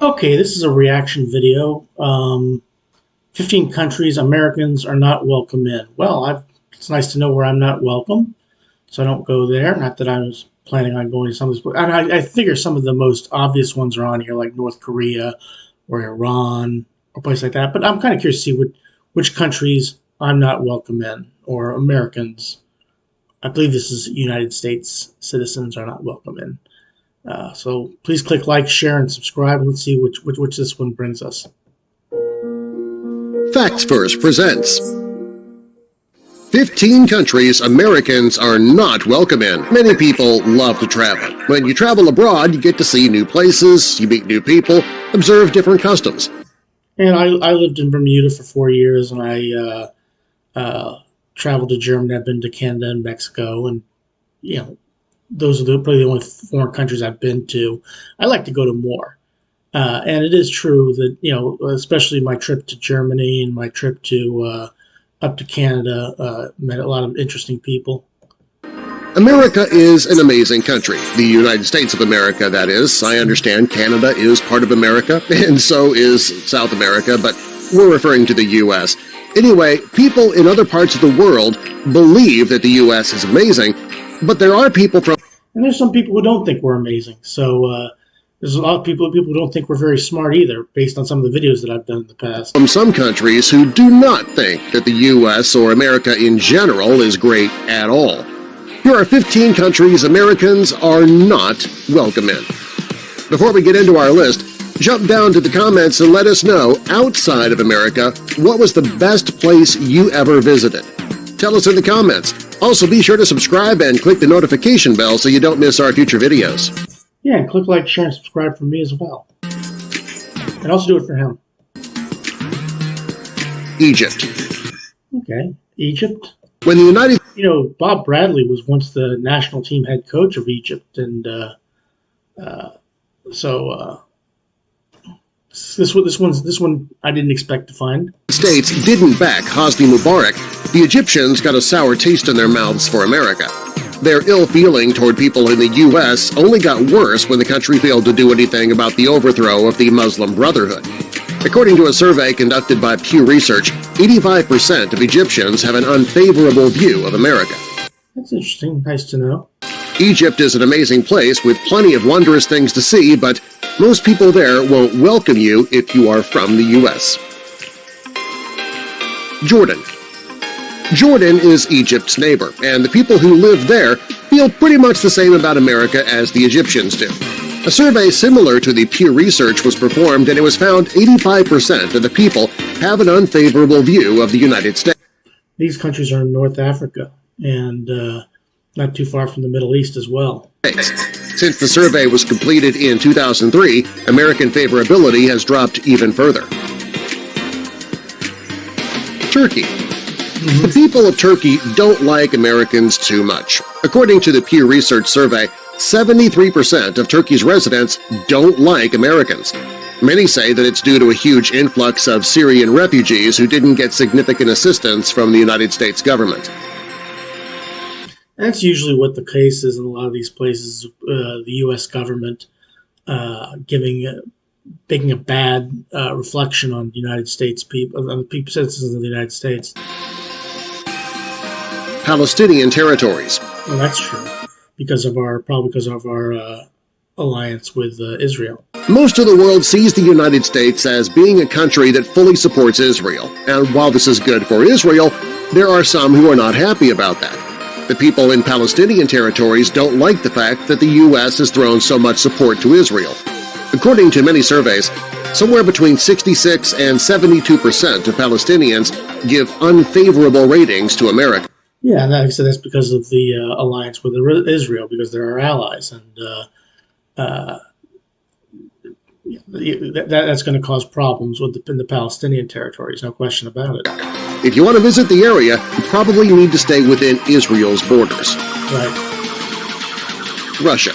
Okay, this is a reaction video. 15 countries Americans are not welcome in. Well, it's nice to know where I'm not welcome, so I don't go there. Not that I was planning on going to some of these, and I figure some of the most obvious ones are on here, like North Korea or Iran or places like that. But I'm kind of curious to see which countries I'm not welcome in, or Americans. I believe this is United States citizens are not welcome in. So please click like, share, and subscribe. Let's see which this one brings us. Facts First presents 15 countries Americans are not welcome in. Many people love to travel. When you travel abroad, you get to see new places, you meet new people, observe different customs. And I lived in Bermuda for 4 years, and I traveled to Germany. I've been to Canada and Mexico, and those are probably the only foreign countries I've been to. I like to go to more. And it is true that, especially my trip to Germany and my trip to up to Canada, met a lot of interesting people. America is an amazing country. The United States of America, that is. I understand Canada is part of America, and so is South America, but we're referring to the U.S. Anyway, people in other parts of the world believe that the U.S. is amazing, but there are people from... And there's some people who don't think we're amazing. So there's a lot of people who don't think we're very smart either, based on some of the videos that I've done in the past. From some countries who do not think that the U.S. or America in general is great at all. Here are 15 countries Americans are not welcome in. Before we get into our list, jump down to the comments and let us know, outside of America, what was the best place you ever visited? Tell us in the comments. Also, be sure to subscribe and click the notification bell so you don't miss our future videos. Yeah, and click like, share, and subscribe for me as well. And also do it for him. Egypt. Okay, Egypt. When the United... Bob Bradley was once the national team head coach of Egypt, and this one I didn't expect to find. States didn't back Hosni Mubarak, the Egyptians got a sour taste in their mouths for America. Their ill feeling toward people in the U.S. only got worse when the country failed to do anything about the overthrow of the Muslim Brotherhood. According to a survey conducted by Pew Research, 85% of Egyptians have an unfavorable view of America. That's interesting. Nice to know. Egypt is an amazing place with plenty of wondrous things to see, but most people there won't welcome you if you are from the U.S. Jordan. Jordan is Egypt's neighbor, and the people who live there feel pretty much the same about America as the Egyptians do. A survey similar to the Pew Research was performed, and it was found 85% of the people have an unfavorable view of the United States. These countries are in North Africa, and not too far from the Middle East as well. Since the survey was completed in 2003, American favorability has dropped even further. Turkey. The people of Turkey don't like Americans too much. According to the Pew Research survey, 73% of Turkey's residents don't like Americans. Many say that it's due to a huge influx of Syrian refugees who didn't get significant assistance from the United States government. That's usually what the case is in a lot of these places. The U.S. government making a bad reflection on the United States people, on the citizens of the United States. Palestinian territories. Well, that's true, probably because of our alliance with Israel. Most of the world sees the United States as being a country that fully supports Israel, and while this is good for Israel, there are some who are not happy about that. The people in Palestinian territories don't like the fact that the U.S. has thrown so much support to Israel. According to many surveys, somewhere between 66 and 72% of Palestinians give unfavorable ratings to America. Yeah, and like I said, that's because of the alliance with Israel, because they're our allies, and that's going to cause problems in the Palestinian territories, no question about it. If you want to visit the area, you probably need to stay within Israel's borders. Right. Russia.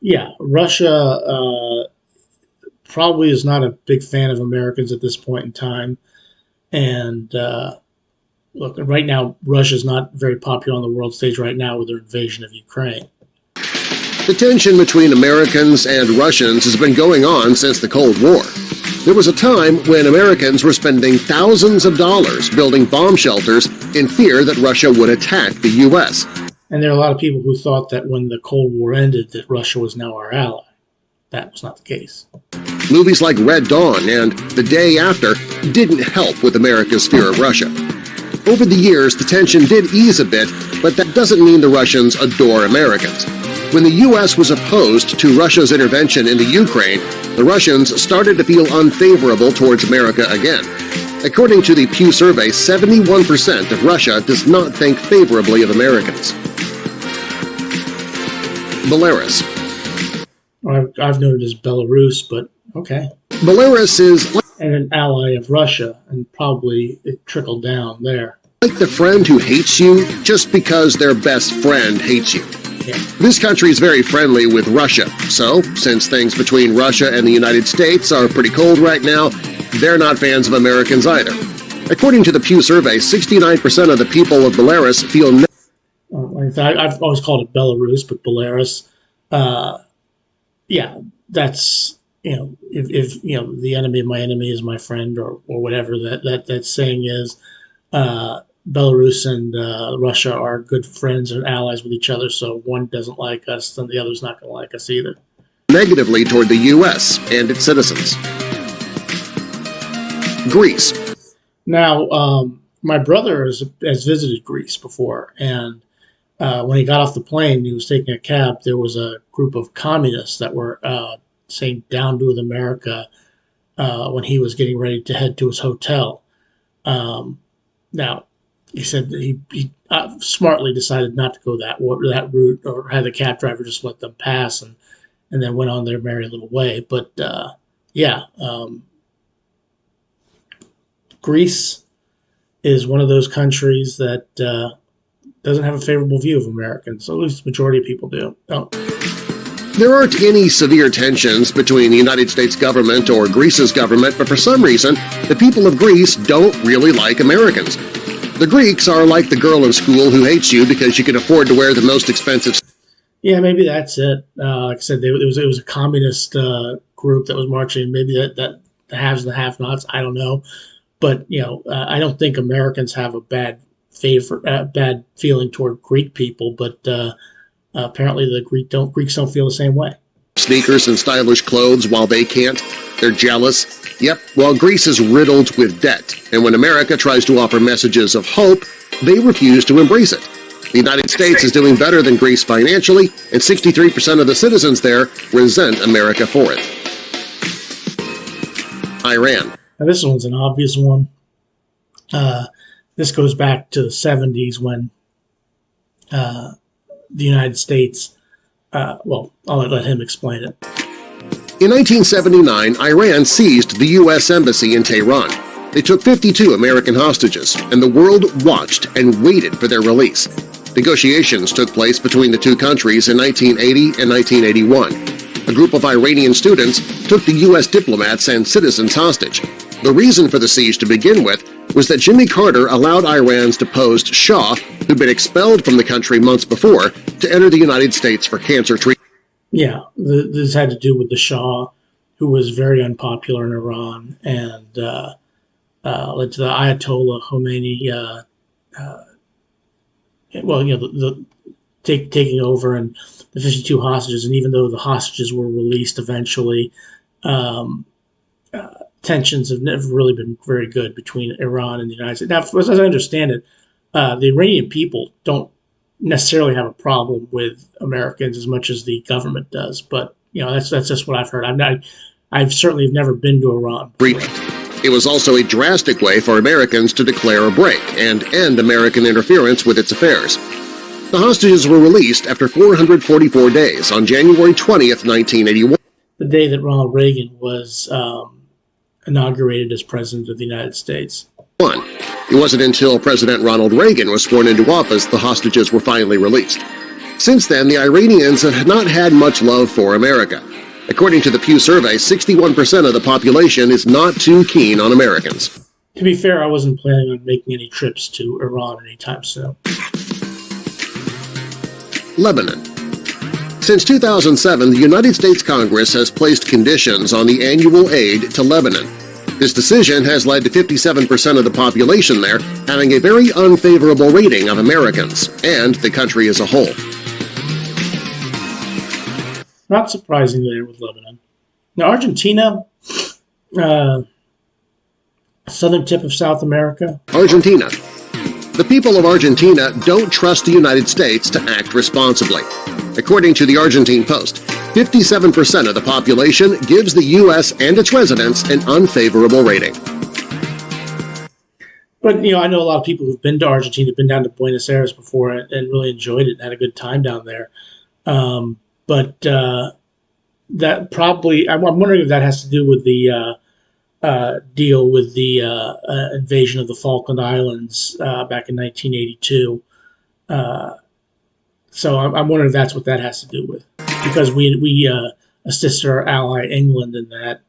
Yeah, Russia probably is not a big fan of Americans at this point in time, and look, right now, Russia's not very popular on the world stage right now with their invasion of Ukraine. The tension between Americans and Russians has been going on since the Cold War. There was a time when Americans were spending thousands of dollars building bomb shelters in fear that Russia would attack the U.S. And there are a lot of people who thought that when the Cold War ended that Russia was now our ally. That was not the case. Movies like Red Dawn and The Day After didn't help with America's fear of Russia. Over the years, the tension did ease a bit, but that doesn't mean the Russians adore Americans. When the U.S. was opposed to Russia's intervention into Ukraine, the Russians started to feel unfavorable towards America again. According to the Pew survey, 71% of Russia does not think favorably of Americans. Belarus. I've noted as Belarus, but okay. Belarus is and an ally of Russia, and probably it trickled down there. Like the friend who hates you just because their best friend hates you. Yeah. This country is very friendly with Russia, so since things between Russia and the United States are pretty cold right now, they're not fans of Americans either. According to the Pew survey, 69% of the people of Belarus feel I've always called it Belarus, but Belarus, yeah, that's, if the enemy of my enemy is my friend, or whatever that saying is, Belarus and Russia are good friends and allies with each other, so one doesn't like us, then the other's not going to like us either. Negatively toward the U.S. and its citizens. Greece. Now, my brother has visited Greece before, and when he got off the plane, he was taking a cab, there was a group of communists that were saying down with America when he was getting ready to head to his hotel. Now, he said that he smartly decided not to go that route, or had the cab driver just let them pass, and then went on their merry little way. But Greece is one of those countries that doesn't have a favorable view of Americans. At least the majority of people do. Don't. There aren't any severe tensions between the United States government or Greece's government, but for some reason, the people of Greece don't really like Americans. The Greeks are like the girl in school who hates you because you can afford to wear the most expensive. Yeah, maybe that's it. Like I said, it was a communist group that was marching. Maybe that the haves and the have-nots. I don't know, but I don't think Americans have a bad feeling toward Greek people. But apparently, the Greeks don't feel the same way. Sneakers and stylish clothes while they can't. They're jealous. Yep, well, Greece is riddled with debt, and when America tries to offer messages of hope, they refuse to embrace it. The United States is doing better than Greece financially, and 63% of the citizens there resent America for it. Iran. Now, this one's an obvious one. This goes back to the 70s when the United States, well, I'll let him explain it. In 1979, Iran seized the U.S. Embassy in Tehran. They took 52 American hostages, and the world watched and waited for their release. Negotiations took place between the two countries in 1980 and 1981. A group of Iranian students took the U.S. diplomats and citizens hostage. The reason for the siege to begin with was that Jimmy Carter allowed Iran's deposed Shah, who'd been expelled from the country months before, to enter the United States for cancer treatment. Yeah, this had to do with the Shah, who was very unpopular in Iran, and led to the Ayatollah Khomeini, taking over, and the 52 hostages. And even though the hostages were released eventually, tensions have never really been very good between Iran and the United States. Now, as I understand it, the Iranian people don't necessarily have a problem with Americans as much as the government does, but that's just what I've heard. I've certainly never been to Iran. It was also a drastic way for Americans to declare a break and end American interference with its affairs. The hostages were released after 444 days on January 20th, 1981. The day that Ronald Reagan was inaugurated as President of the United States. It wasn't until President Ronald Reagan was sworn into office the hostages were finally released. Since then, the Iranians have not had much love for America. According to the Pew survey, 61% of the population is not too keen on Americans. To be fair, I wasn't planning on making any trips to Iran anytime soon. Lebanon. Since 2007, the United States Congress has placed conditions on the annual aid to Lebanon. This decision has led to 57% of the population there having a very unfavorable rating of Americans and the country as a whole. Not surprising there with Lebanon. Now, Argentina, southern tip of South America. Argentina. The people of Argentina don't trust the United States to act responsibly. According to the Argentine Post, 57% of the population gives the U.S. and its residents an unfavorable rating. But, I know a lot of people who've been to Argentina, been down to Buenos Aires before and really enjoyed it and had a good time down there. But that probably, I'm wondering if that has to do with the deal with the invasion of the Falkland Islands back in 1982. So I'm wondering if that's what that has to do with, because we assisted our ally England in that,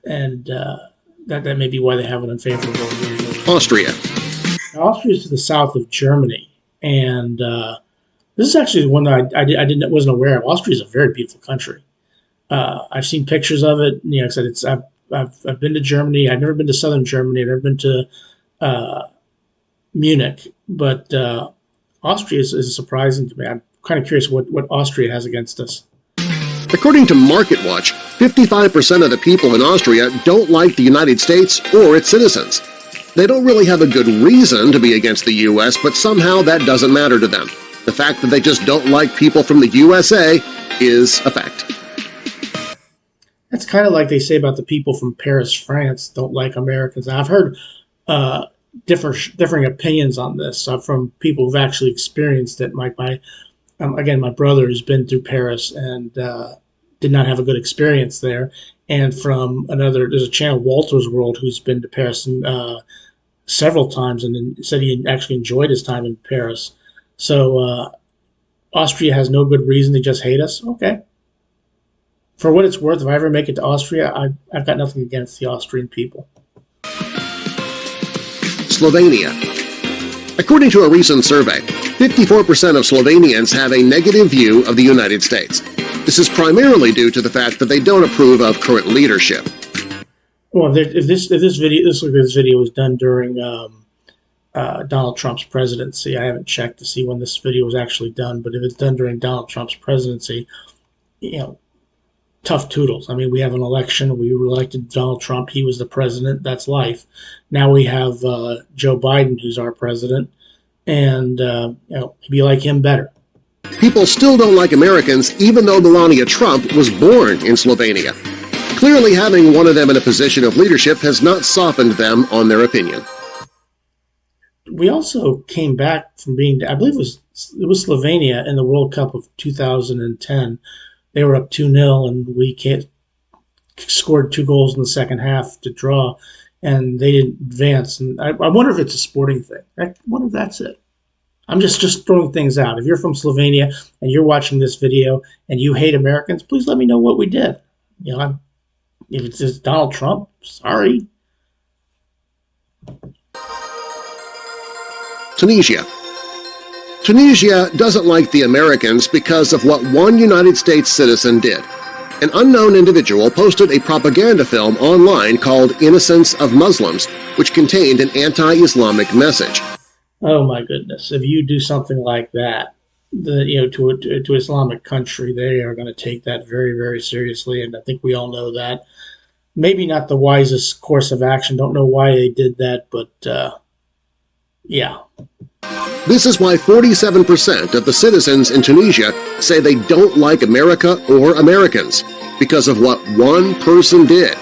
and that may be why they have an unfavorable rating. Austria. Now, Austria is to the south of Germany, and this is actually the one that I wasn't aware of. Austria is a very beautiful country. I've seen pictures of it. I said I've been to Germany. I've never been to southern Germany. I've never been to Munich, but Austria is surprising to me. I'm kind of curious what Austria has against us. According to MarketWatch, 55% of the people in Austria don't like the United States or its citizens. They don't really have a good reason to be against the U.S., but somehow that doesn't matter to them. The fact that they just don't like people from the USA is a fact. That's kind of like they say about the people from Paris, France, don't like Americans. I've heard differing opinions on this from people who've actually experienced it. My brother has been through Paris and did not have a good experience there. And from there's a channel, Walter's World, who's been to Paris several times and said he actually enjoyed his time in Paris. So Austria has no good reason to just hate us. Okay. For what it's worth, if I ever make it to Austria, I've got nothing against the Austrian people. Slovenia. According to a recent survey, 54% of Slovenians have a negative view of the United States. This is primarily due to the fact that they don't approve of current leadership. Well, if this video was done during Donald Trump's presidency, I haven't checked to see when this video was actually done, but if it's done during Donald Trump's presidency, tough toodles. I mean, we have an election. We elected Donald Trump. He was the president. That's life. Now we have Joe Biden, who's our president, and maybe like him better. People still don't like Americans, even though Melania Trump was born in Slovenia. Clearly, having one of them in a position of leadership has not softened them on their opinion. We also came back from being, I believe it was Slovenia in the World Cup of 2010. They were up 2-0, and we scored 2 goals in the second half to draw, and they didn't advance. And I wonder if it's a sporting thing. I wonder if that's it. I'm just throwing things out. If you're from Slovenia and you're watching this video and you hate Americans, please let me know what we did. If it's just Donald Trump, sorry. Tunisia. Tunisia doesn't like the Americans because of what one United States citizen did. An unknown individual posted a propaganda film online called Innocence of Muslims, which contained an anti-Islamic message. Oh my goodness! If you do something like that, to Islamic country, they are going to take that very, very seriously, and I think we all know that. Maybe not the wisest course of action. Don't know why they did that, but yeah. This is why 47% of the citizens in Tunisia say they don't like America or Americans because of what one person did.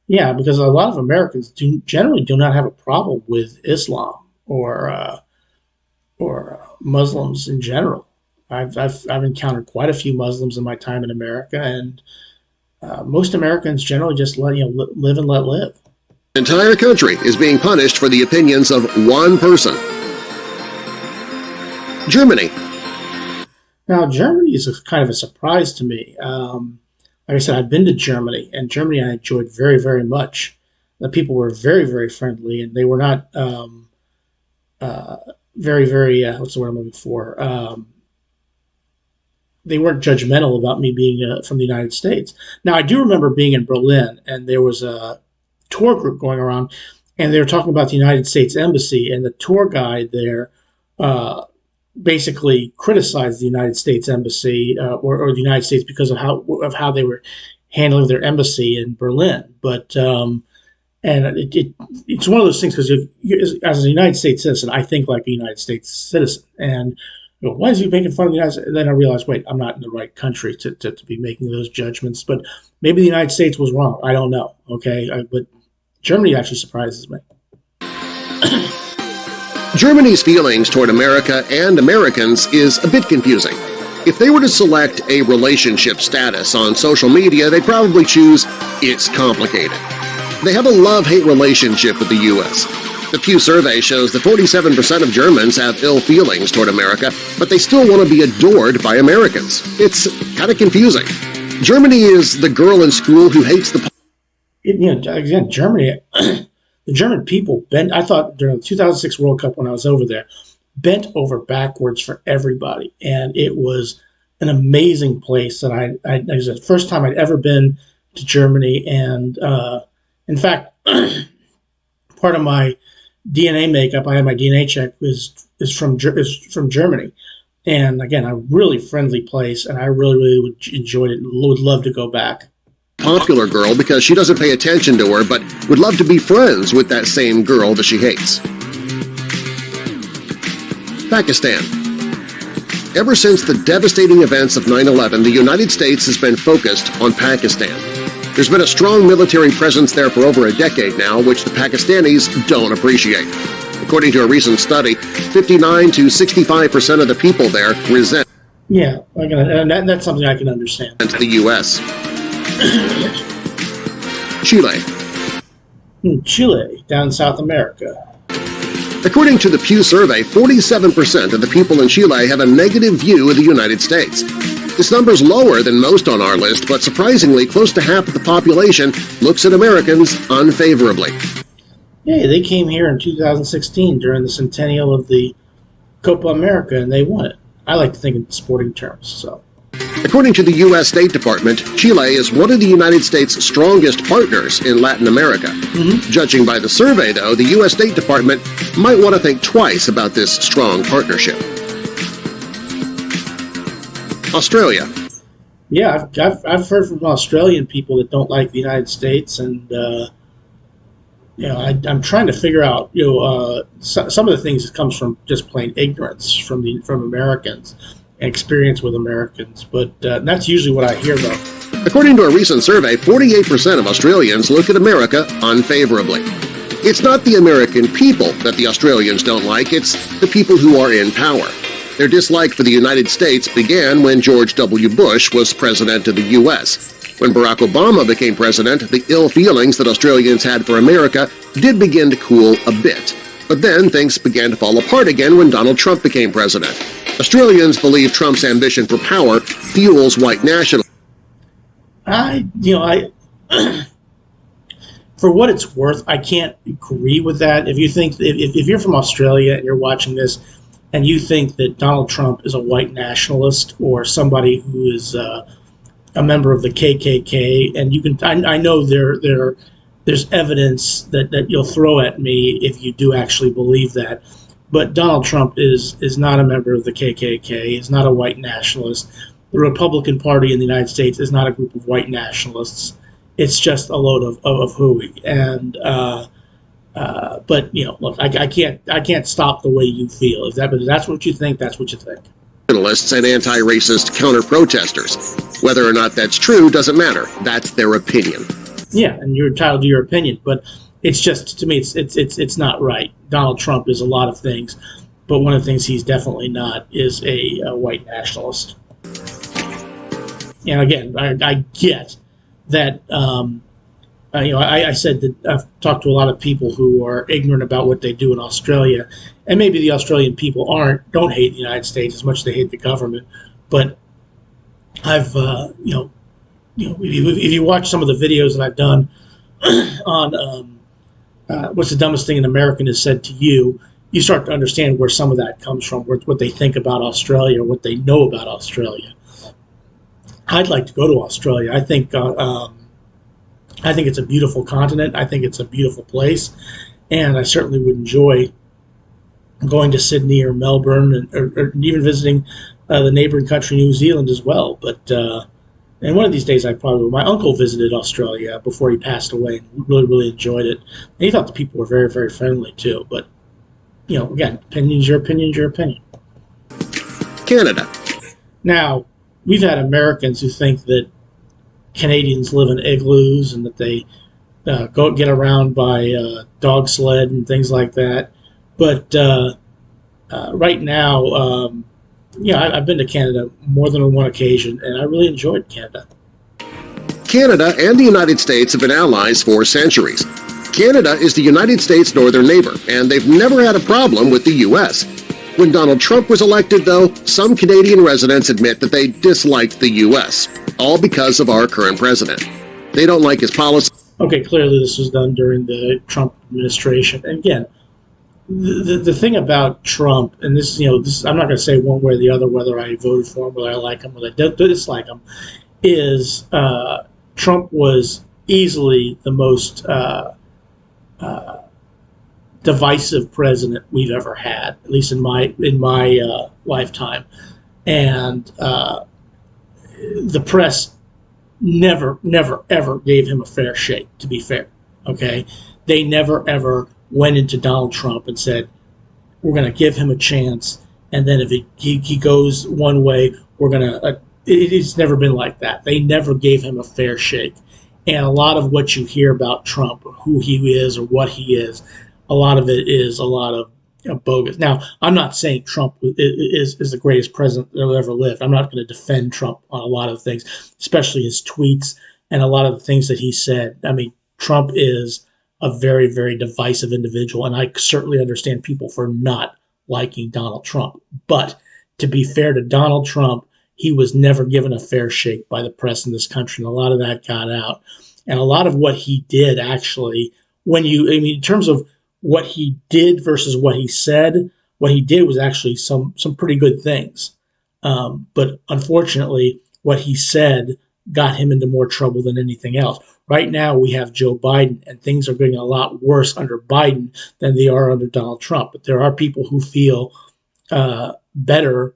Yeah, because a lot of Americans generally do not have a problem with Islam or Muslims in general. I've encountered quite a few Muslims in my time in America, and most Americans generally just live and let live. The entire country is being punished for the opinions of one person. Germany. Now, Germany is kind of a surprise to me. Like I said, I've been to Germany, and Germany I enjoyed very, very much. The people were very, very friendly, and they were not very, very, what's the word I'm looking for? they weren't judgmental about me being from the United States. Now, I do remember being in Berlin, and there was a tour group going around, and they were talking about the United States Embassy, and the tour guide there basically criticized the United States Embassy or the United States because of how they were handling their embassy in Berlin. But and it's one of those things because as a United States citizen, I think like a United States citizen, and why is he making fun of the United States? And then I realized, wait, I'm not in the right country to be making those judgments. But maybe the United States was wrong. I don't know. Okay, but Germany actually surprises me. Germany's feelings toward America and Americans is a bit confusing. If they were to select a relationship status on social media, they'd probably choose "it's complicated." They have a love-hate relationship with the U.S. The Pew survey shows that 47% of Germans have ill feelings toward America, but they still want to be adored by Americans. It's kind of confusing. Germany is the girl in school who hates the... Again, Germany, the German people bent, I thought during the 2006 World Cup when I was over there, bent over backwards for everybody. And it was an amazing place that it was the first time I'd ever been to Germany. And in fact, part of my DNA makeup, I had my DNA check, is from Germany. And again, a really friendly place, and I really would enjoy it and would love to go back. Popular girl because she doesn't pay attention to her, but would love to be friends with that same girl that she hates. Pakistan. Ever since the devastating events of 9/11, the United States has been focused on Pakistan. There's been a strong military presence there for over a decade now, which the Pakistanis don't appreciate. According to a recent study, 59 to 65% of the people there resent that's something I can understand. The U.S. Chile. Chile, down in South America. According to the Pew survey, 47% of the people in Chile have a negative view of the United States. This number is lower than most on our list, but surprisingly, close to half of the population looks at Americans unfavorably. Yeah, they came here in 2016 during the centennial of the Copa America, and they won it. I like to think in sporting terms. So, according to the U.S. State Department, Chile is one of the United States' strongest partners in Latin America. Judging by the survey, though, the U.S. State Department might want to think twice about this strong partnership. Australia. Yeah, I've heard from Australian people that don't like the United States, and I'm trying to figure out some of the things that comes from just plain ignorance from Americans and experience with Americans, but that's usually what I hear though. According to a recent survey, 48% of Australians look at America unfavorably. It's not the American people that the Australians don't like, it's the people who are in power. Their dislike for the United States began when George W. Bush was president of the U.S. When Barack Obama became president, the ill feelings that Australians had for America did begin to cool a bit. But then things began to fall apart again when Donald Trump became president. Australians believe Trump's ambition for power fuels white nationalism. For what it's worth, I can't agree with that. If you're from Australia and you're watching this, and you think that Donald Trump is a white nationalist or somebody who is a member of the KKK, and I know there's evidence that you'll throw at me if you do actually believe that. But Donald Trump is not a member of the KKK. He's not a white nationalist. The Republican Party in the United States is not a group of white nationalists. It's just a load of hooey. And but look, I can't stop the way you feel. If that's what you think, that's what you think. Nationalists and anti-racist counter-protesters. Whether or not that's true doesn't matter. That's their opinion. Yeah, and you're entitled to your opinion, but it's just, to me, it's not right. Donald Trump is a lot of things, but one of the things he's definitely not is a white nationalist. And again, I get that. I said that I've talked to a lot of people who are ignorant about what they do in Australia, and maybe the Australian people don't hate the United States as much as they hate the government. But I've, if you watch some of the videos that I've done on what's the dumbest thing an American has said to you, you start to understand where some of that comes from, what they think about Australia, what they know about Australia. I'd like to go to Australia. I think it's a beautiful continent. I think it's a beautiful place, and I certainly would enjoy going to Sydney or Melbourne, or even visiting the neighboring country, New Zealand, as well. But and one of these days, I probably will. My uncle visited Australia before he passed away, and really, really enjoyed it. And he thought the people were very, very friendly too. But again, opinion's your opinion's your opinion. Canada. Now, we've had Americans who think that Canadians live in igloos and that they go get around by dog sled and things like that. But right now, I've been to Canada more than on one occasion, and I really enjoyed Canada. Canada and the United States have been allies for centuries. Canada is the United States' northern neighbor, and they've never had a problem with the U.S. When Donald Trump was elected, though, some Canadian residents admit that they disliked the U.S., all because of our current president. They don't like his policy. Okay, clearly this was done during the Trump administration. And again, the thing about Trump, and this, I'm not going to say one way or the other whether I voted for him, whether I like him, whether I dislike him, is Trump was easily the most divisive president we've ever had, at least in my lifetime. And the press never, ever gave him a fair shake, to be fair. Okay? They never, ever went into Donald Trump and said, we're going to give him a chance, and then if he goes one way, we're going to... It's never been like that. They never gave him a fair shake. And a lot of what you hear about Trump, or who he is or what he is, a lot of it is a lot of bogus. Now, I'm not saying Trump is the greatest president that ever lived. I'm not going to defend Trump on a lot of things, especially his tweets and a lot of the things that he said. I mean, Trump is a very, very divisive individual, and I certainly understand people for not liking Donald Trump. But to be fair to Donald Trump, he was never given a fair shake by the press in this country, and a lot of that got out. And a lot of what he did, actually, in terms of what he did versus what he said, what he did was actually some pretty good things. But unfortunately, what he said got him into more trouble than anything else. Right now, we have Joe Biden, and things are getting a lot worse under Biden than they are under Donald Trump. But there are people who feel better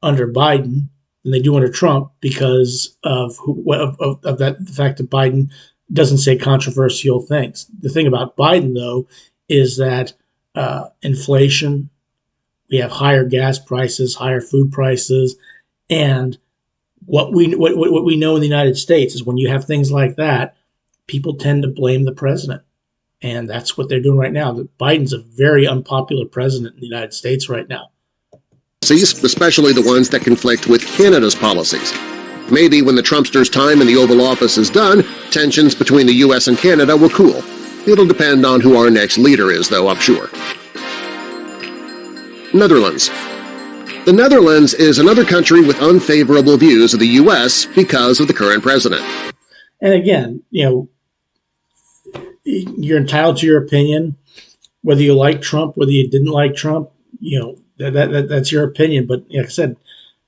under Biden than they do under Trump because of the fact that Biden doesn't say controversial things. The thing about Biden, though, is that inflation, we have higher gas prices, higher food prices, and what we know in the United States is when you have things like that, people tend to blame the president, and that's what they're doing right now. Biden's a very unpopular president in the United States right now. Especially the ones that conflict with Canada's policies. Maybe when the Trumpster's time in the Oval Office is done, tensions between the U.S. and Canada will cool. It'll depend on who our next leader is, though, I'm sure. Netherlands. The Netherlands is another country with unfavorable views of the U.S. because of the current president. And again, you're entitled to your opinion, whether you like Trump, whether you didn't like Trump, that's your opinion. But like I said,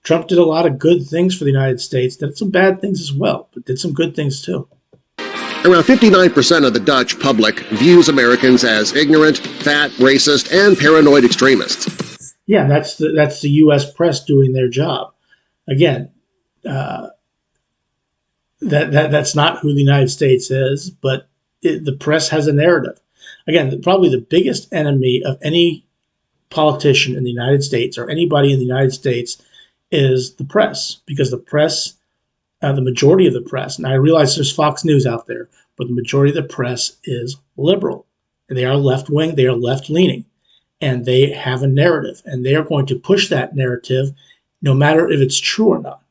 Trump did a lot of good things for the United States, did some bad things as well, but did some good things too. Around 59% of the Dutch public views Americans as ignorant, fat, racist, and paranoid extremists. Yeah, that's the U.S. press doing their job. Again, that's not who the United States is, but the press has a narrative. Again, probably the biggest enemy of any politician in the United States or anybody in the United States is the press, because the press, the majority of the press, and I realize there's Fox News out there, but the majority of the press is liberal. And they are left-wing, they are left-leaning, and they have a narrative, and they are going to push that narrative no matter if it's true or not.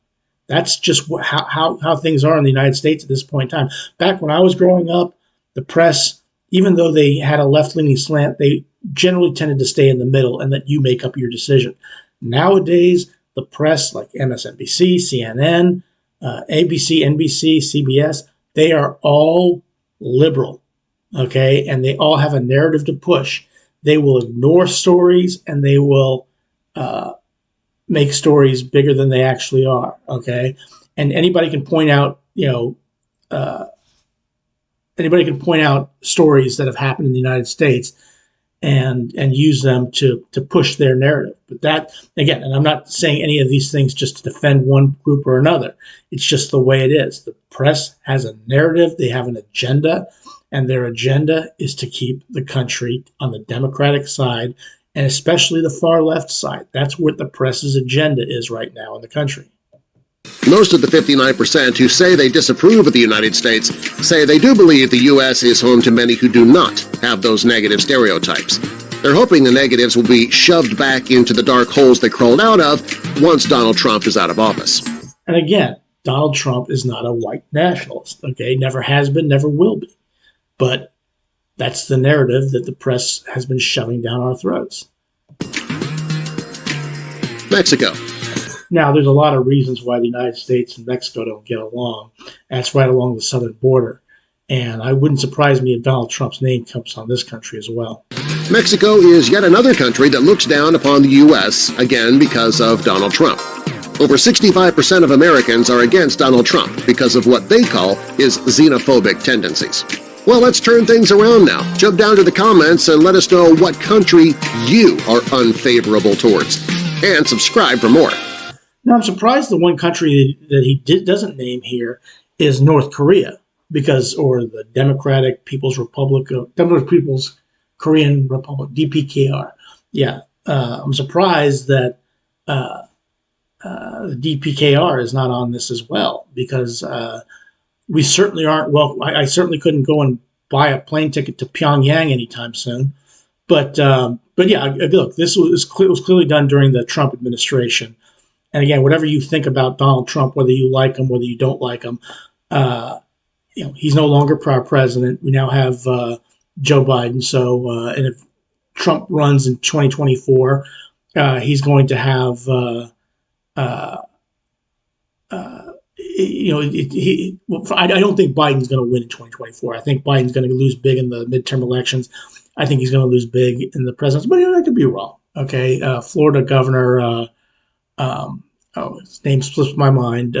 That's just how things are in the United States at this point in time. Back when I was growing up, the press, even though they had a left-leaning slant, they generally tended to stay in the middle and let you make up your decision. Nowadays, the press like MSNBC, CNN, ABC, NBC, CBS, they are all liberal, okay? And they all have a narrative to push. They will ignore stories, and they will make stories bigger than they actually are, okay? and anybody can point out, anybody can point out stories that have happened in the United States and use them to push their narrative. But that, again, and I'm not saying any of these things just to defend one group or another. It's just the way it is. The press has a narrative, they have an agenda, and their agenda is to keep the country on the Democratic side, and especially the far left side. That's what the press's agenda is right now in the country. Most of the 59% who say they disapprove of the United States say they do believe the U.S. is home to many who do not have those negative stereotypes. They're hoping the negatives will be shoved back into the dark holes they crawled out of once Donald Trump is out of office. And again, Donald Trump is not a white nationalist, okay? Never has been, never will be. But that's the narrative that the press has been shoving down our throats. Mexico. Now, there's a lot of reasons why the United States and Mexico don't get along. That's right along the southern border. And I wouldn't surprise me if Donald Trump's name comes on this country as well. Mexico is yet another country that looks down upon the U.S., again because of Donald Trump. Over 65% of Americans are against Donald Trump because of what they call his xenophobic tendencies. Well, let's turn things around now. Jump down to the comments and let us know what country you are unfavorable towards. And subscribe for more. Now, I'm surprised the one country that he doesn't name here is North Korea, or the Democratic People's Korean Republic, DPKR. Yeah, I'm surprised that the DPKR is not on this as well, because we certainly aren't I certainly couldn't go and buy a plane ticket to Pyongyang anytime soon. But yeah, look, this was clearly done during the Trump administration. And again, whatever you think about Donald Trump, whether you like him, whether you don't like him, he's no longer our president. We now have Joe Biden. So, and if Trump runs in 2024, he's going to have, I don't think Biden's going to win in 2024. I think Biden's going to lose big in the midterm elections. I think he's going to lose big in the presidency, but I could be wrong. Okay, Florida Governor. His name slips my mind.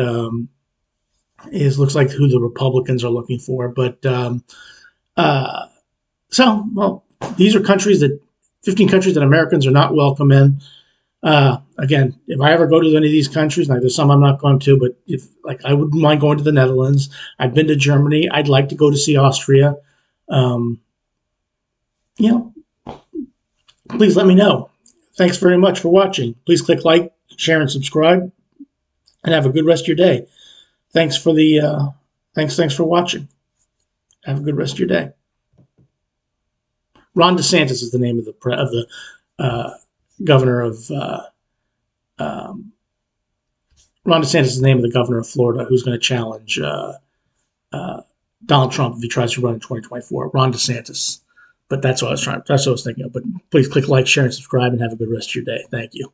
Looks like who the Republicans are looking for. But these are 15 countries that Americans are not welcome in. Again, if I ever go to any of these countries, now there's some I'm not going to, but I wouldn't mind going to the Netherlands. I've been to Germany. I'd like to go to see Austria. Please let me know. Thanks very much for watching. Please click like, share, and subscribe, and have a good rest of your day. Thanks for watching. Have a good rest of your day. Ron DeSantis is the name of the governor of Ron DeSantis is the name of the governor of Florida, who's going to challenge Donald Trump if he tries to run in 2024. Ron DeSantis. But that's what I was thinking of. But please click like, share, and subscribe, and have a good rest of your day. Thank you.